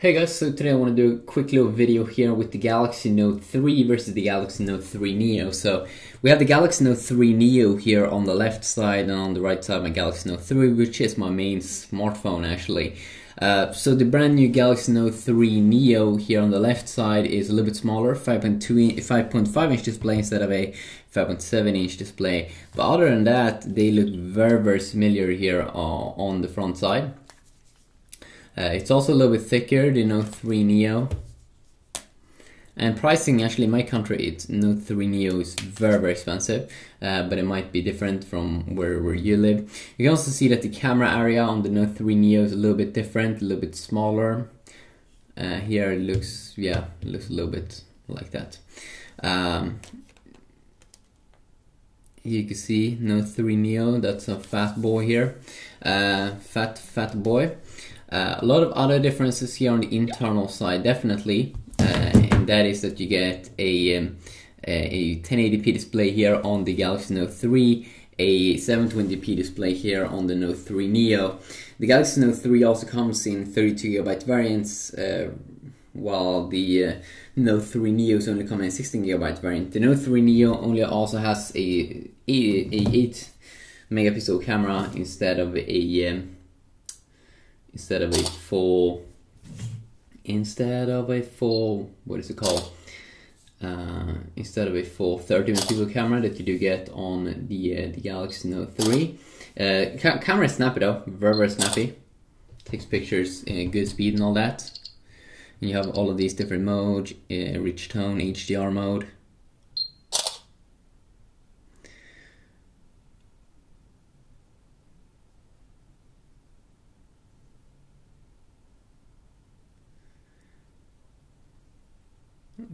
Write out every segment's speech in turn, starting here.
Hey guys, so today I want to do a quick little video here with the Galaxy Note 3 versus the Galaxy Note 3 Neo. So we have the Galaxy Note 3 Neo here on the left side, and on the right side my Galaxy Note 3, which is my main smartphone actually. So the brand new Galaxy Note 3 Neo here on the left side is a little bit smaller, 5.5 inch display instead of a 5.7 inch display. But other than that, they look very similar here on the front side. It's also a little bit thicker, the Note 3 Neo. And pricing, actually in my country, Note 3 Neo is very expensive, but it might be different from where you live. You can also see that the camera area on the Note 3 Neo is a little bit different, a little bit smaller. Here it looks a little bit like that. You can see Note 3 Neo, that's a fat boy here, fat boy. A lot of other differences here on the internal side, definitely, and that is that you get a 1080p display here on the Galaxy Note 3, a 720p display here on the Note 3 Neo. The Galaxy Note 3 also comes in 32GB variants, while the Note 3 Neo is only coming in 16GB variant. The Note 3 Neo only also has a 8 megapixel camera instead of a full, what is it called? Instead of a full 30 megapixel camera that you do get on the Galaxy Note 3. Camera is snappy though, very snappy. Takes pictures in good speed and all that. And you have all of these different modes, rich tone, HDR mode.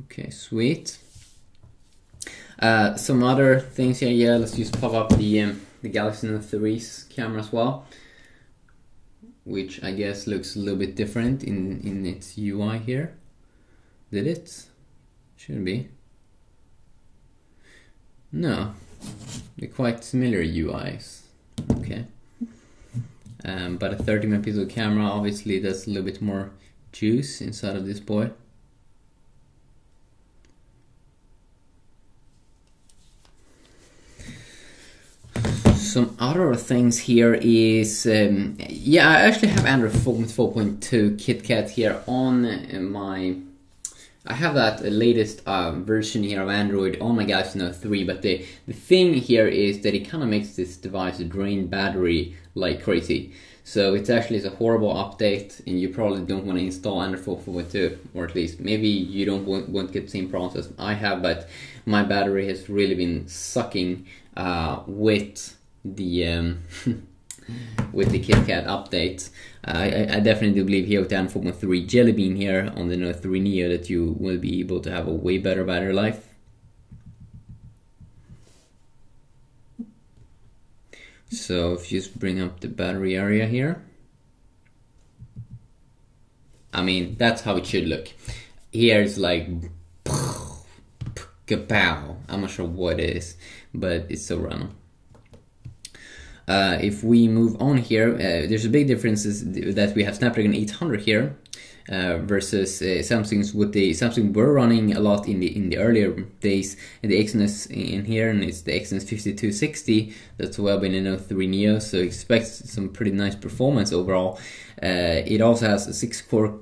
Okay, sweet. Some other things here. Yeah, let's just pop up the Galaxy Note 3's camera as well, which I guess looks a little bit different in its UI here. Did it? Shouldn't be. No, they're quite similar UIs. Okay. But a 30 megapixel camera, obviously that's a little bit more juice inside of this boy. Some other things here is, yeah, I actually have Android 4.2 KitKat here on my, I have that latest version here of Android on my Galaxy Note 3, but the thing here is that it kind of makes this device drain battery like crazy. So it's a horrible update, and you probably don't want to install Android 4.2, or at least maybe you don't want to get the same problems as I have, but my battery has really been sucking with the with the KitKat update. I definitely do believe here with the Android 4.3 Jelly Bean here on the Note 3 Neo that you will be able to have a way better battery life. So if you just bring up the battery area here, I mean, that's how it should look. Here it's like kapow. I'm not sure what it is, but it's so random. If we move on here, there's a big difference is that we have Snapdragon 800 here versus Samsung's. With the Samsung were running a lot in the earlier days, and the Exynos in here, and it's the Exynos 5260 that's well been in Note 3 Neo, so expect some pretty nice performance overall. It also has a 6-core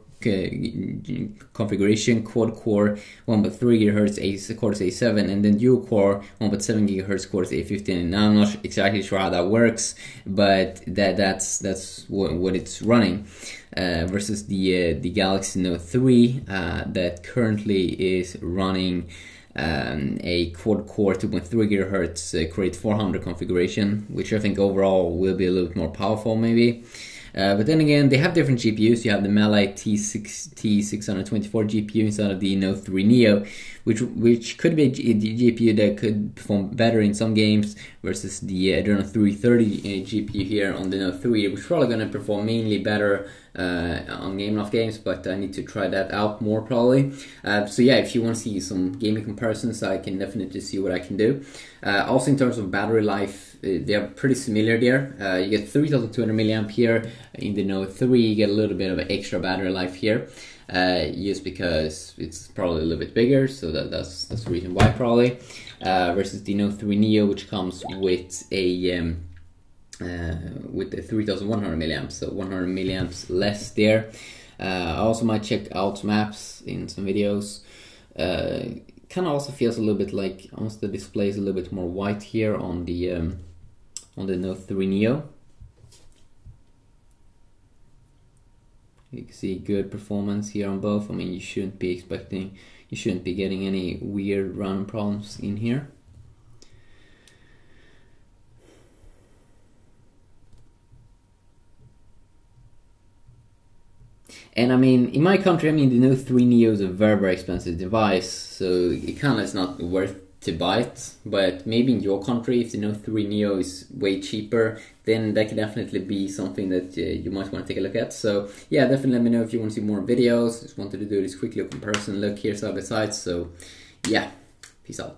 configuration, quad core 1.3 GHz Cortex A7, and then dual core 1.7 GHz Cortex A15. Now I'm not exactly sure how that works, but that's what it's running. Versus the Galaxy Note 3 that currently is running a quad core 2.3 GHz Crate 400 configuration, which I think overall will be a little bit more powerful maybe. But then again, they have different GPUs. You have the Mali T624 GPU inside of the Note 3 Neo, which could be a GPU that could perform better in some games versus the Adreno 330 GPU here on the Note 3, which is probably going to perform mainly better on games, but I need to try that out more probably. So yeah, if you want to see some gaming comparisons, I can definitely see what I can do. Also in terms of battery life, they are pretty similar there. You get 3200 milliamp here. In the Note 3 you get a little bit of extra battery life here, just because it's probably a little bit bigger, so that's the reason why probably. Versus the Note 3 Neo, which comes with a with the 3100 milliamps, so 100 milliamps less there. I also might check out some apps in some videos. Kind of also feels a little bit like almost the display is a little bit more white here on the Note 3 Neo. You can see good performance here on both. I mean, you shouldn't be getting any weird run problems in here. And I mean, in my country, I mean, the Note 3 Neo is a very, very expensive device, so it kind of is not worth to buy it. But maybe in your country, if the Note 3 Neo is way cheaper, then that could definitely be something that you might want to take a look at. So yeah, definitely let me know if you want to see more videos. Just wanted to do this quick little comparison look here side by side. So yeah, peace out.